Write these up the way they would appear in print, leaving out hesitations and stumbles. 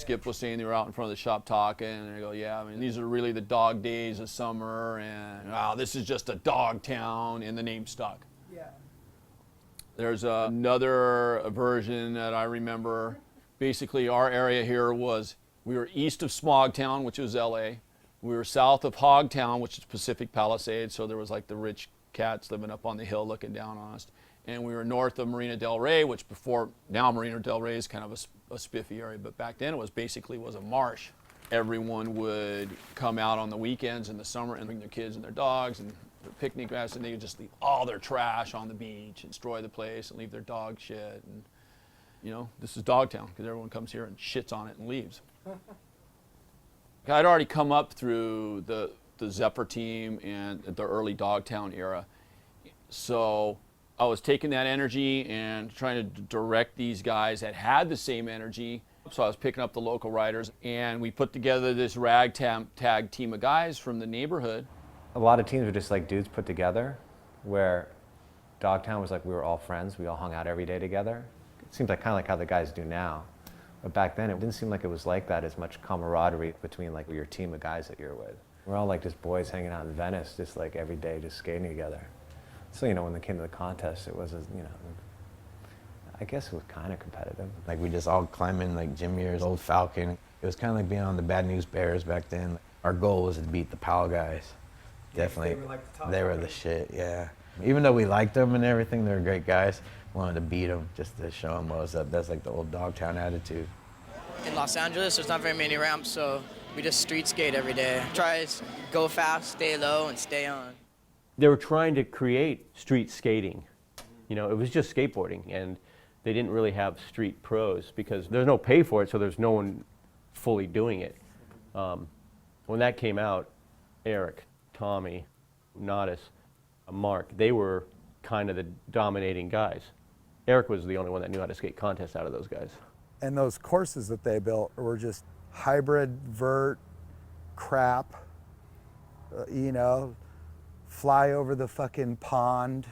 Skip was saying they were out in front of the shop talking, and I go, yeah, I mean, these are really the dog days of summer, and wow, this is just a dog town, and the name stuck. Yeah. There's another version that I remember. Basically, our area here was, we were east of Smogtown, which was LA. We were south of Hogtown, which is Pacific Palisades, so there was like the rich cats living up on the hill looking down on us. And we were north of Marina Del Rey, which now Marina Del Rey is kind of a spiffy area, but back then it was basically a marsh. Everyone would come out on the weekends in the summer and bring their kids and their dogs and their picnic baskets, and they would just leave all their trash on the beach and destroy the place and leave their dog shit. And, you know, this is Dogtown, because everyone comes here and shits on it and leaves. I'd already come up through the Zephyr team and the early Dogtown era. So I was taking that energy and trying to direct these guys that had the same energy. So I was picking up the local riders, and we put together this ragtag team of guys from the neighborhood. A lot of teams were just like dudes put together, where Dogtown was like we were all friends, we all hung out every day together. It seems like kind of like how the guys do now. But back then, it didn't seem like it was like that, as much camaraderie between like your team of guys that you're with. We're all like just boys hanging out in Venice, just like every day, just skating together. So, you know, when they came to the contest, it was, you know, I guess it was kind of competitive. Like we just all climbing like Jim Muir's old Falcon. It was kind of like being on the Bad News Bears back then. Our goal was to beat the Powell guys. Definitely. They were like the top. They were the shit, yeah. Even though we liked them and everything, they were great guys. Wanted to beat them just to show them what was up. That's like the old Dogtown attitude. In Los Angeles, there's not very many ramps, so we just street skate every day. Try to go fast, stay low, and stay on. They were trying to create street skating. You know, it was just skateboarding, and they didn't really have street pros because there's no pay for it, so there's no one fully doing it. When that came out, Eric, Tommy, Nadas, Mark, they were kind of the dominating guys. Eric was the only one that knew how to skate contests out of those guys. And those courses that they built were just hybrid, vert, crap, you know, fly over the fucking pond.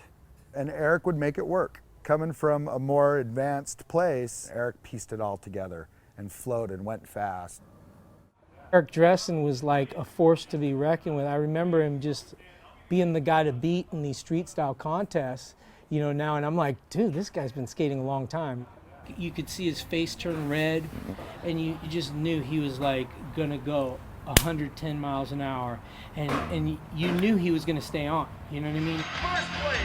And Eric would make it work. Coming from a more advanced place, Eric pieced it all together and flowed and went fast. Eric Dressen was like a force to be reckoned with. I remember him just being the guy to beat in these street style contests, you know, now, and I'm like, dude, this guy's been skating a long time. You could see his face turn red, and you just knew he was like gonna go 110 miles an hour, and you knew he was gonna stay on, you know what I mean? First place,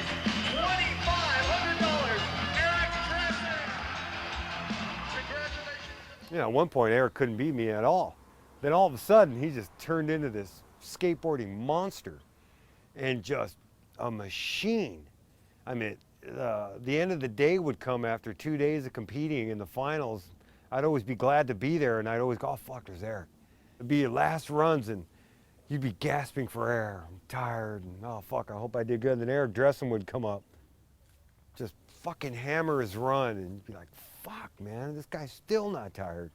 $2,500, Eric Dressen. Congratulations. You know, at one point, Eric couldn't beat me at all. Then all of a sudden, he just turned into this skateboarding monster and just a machine. I mean, the end of the day would come after 2 days of competing in the finals. I'd always be glad to be there, and I'd always go, oh, fuck, there's Eric. It'd be your last runs, and you'd be gasping for air. I'm tired, and oh, fuck, I hope I did good. And then Eric Dressen would come up, just fucking hammer his run, and you'd be like, fuck, man, this guy's still not tired.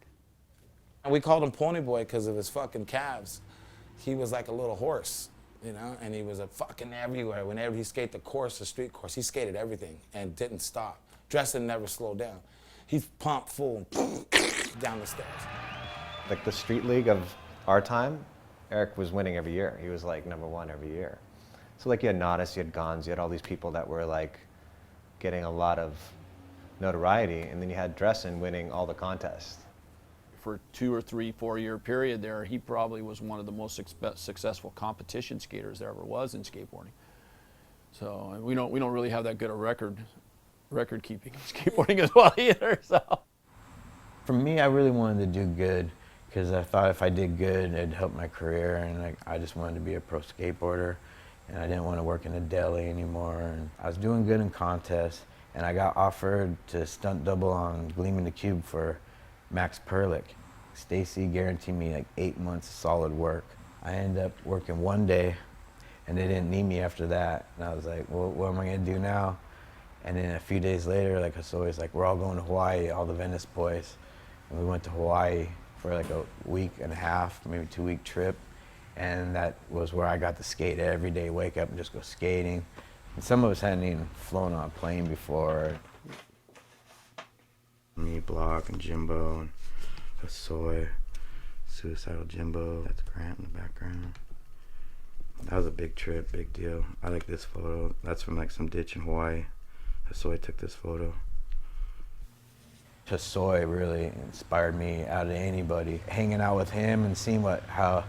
We called him Pony Boy because of his fucking calves. He was like a little horse, you know, and he was a fucking everywhere. Whenever he skated the course, the street course, he skated everything and didn't stop. Dressen never slowed down. He pumped full down the stairs. Like the street league of our time, Eric was winning every year. He was like #1 every year. So like you had Nadas, you had Gons, you had all these people that were like getting a lot of notoriety, and then you had Dressen winning all the contests. For 2 or 3, 4 year period there, he probably was one of the most successful competition skaters there ever was in skateboarding. So we don't really have that good a record keeping in skateboarding as well either. So For me, I really wanted to do good because I thought if I did good, it'd help my career, and I just wanted to be a pro skateboarder, and I didn't want to work in a deli anymore. And I was doing good in contests, and I got offered to stunt double on Gleaming the Cube for Max Perlich. Stacy guaranteed me like 8 months of solid work. I ended up working 1 day, and they didn't need me after that. And I was like, well, what am I gonna do now? And then a few days later, like it's always like, we're all going to Hawaii, all the Venice boys. And we went to Hawaii for like a week and a half, maybe 2 week trip. And that was where I got to skate every day, wake up and just go skating. And some of us hadn't even flown on a plane before. Me, Block, and Jimbo, and A soy, suicidal Jimbo. That's Grant in the background. That was a big trip, big deal. I like this photo. That's from like some ditch in Hawaii. Soy took this photo. Soy really inspired me out of anybody. Hanging out with him and seeing how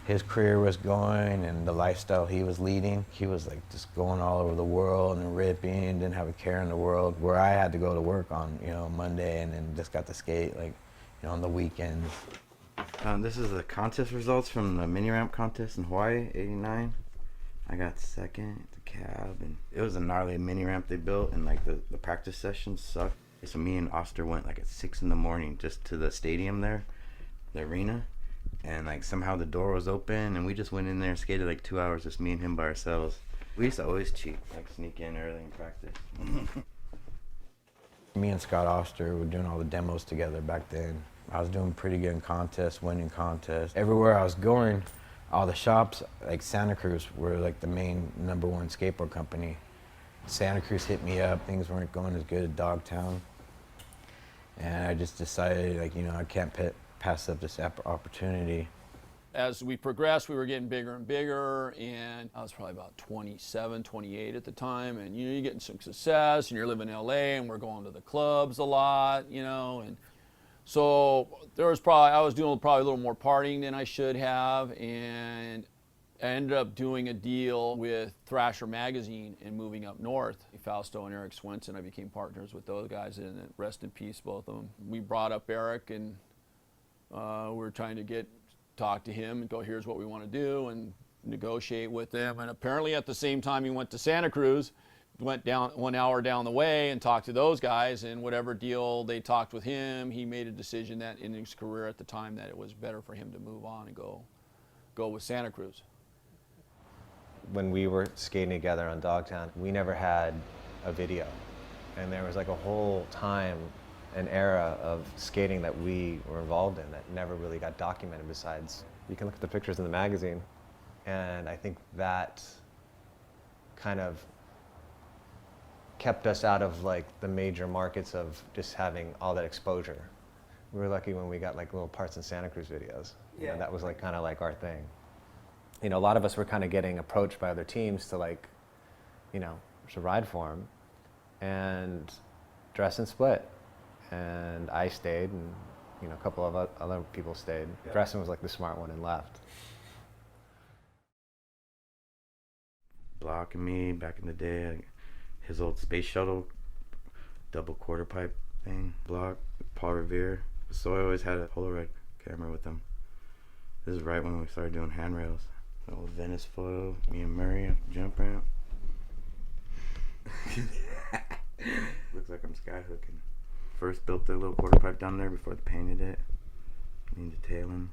his career was going and the lifestyle he was leading. He was like just going all over the world and ripping, didn't have a care in the world. Where I had to go to work on, Monday and then just got to skate like, on the weekends. This is the contest results from the mini ramp contest in Hawaii, '89. I got second at the cab, and it was a gnarly mini ramp they built, and like the practice sessions sucked. So me and Oster went like at 6 in the morning just to the stadium there, the arena, and like somehow the door was open, and we just went in there and skated like 2 hours, just me and him by ourselves. We used to always cheat, like sneak in early in practice. Me and Scott Oster were doing all the demos together back then. I was doing pretty good in contests, winning contests. Everywhere I was going, all the shops, like Santa Cruz, were like the main #1 skateboard company. Santa Cruz hit me up, things weren't going as good at Dogtown. And I just decided, like, I can't pass up this opportunity. As we progressed, we were getting bigger and bigger, and I was probably about 27, 28 at the time, and you're getting some success, and you're living in LA, and we're going to the clubs a lot, and so I was doing probably a little more partying than I should have, and I ended up doing a deal with Thrasher Magazine and moving up north. Fausto and Eric Swenson, I became partners with those guys, and rest in peace, both of them. We brought up Eric, and we were trying to talk to him and go, here's what we want to do, and negotiate with them. And apparently at the same time he went to Santa Cruz, went down 1 hour down the way and talked to those guys, and whatever deal they talked with him, he made a decision that in his career at the time that it was better for him to move on and go with Santa Cruz. When we were skating together on Dogtown, we never had a video. And there was like a whole time, an era of skating that we were involved in that never really got documented besides, you can look at the pictures in the magazine. And I think that kind of kept us out of like the major markets of just having all that exposure. We were lucky when we got like little parts in Santa Cruz videos. Yeah. That was like kind of like our thing. A lot of us were kind of getting approached by other teams to like, to ride for them. And Dressen split. And I stayed, and a couple of other people stayed. Yeah. Dressen was like the smart one and left. Block and me back in the day, his old space shuttle, double quarter pipe thing. Block, Paul Revere. So I always had a Polaroid camera with him. This is right when we started doing handrails. An old Venice photo, me and Murray at the jump ramp. Looks like I'm skyhooking. First built the little quarter pipe down there before they painted it. Me detailing.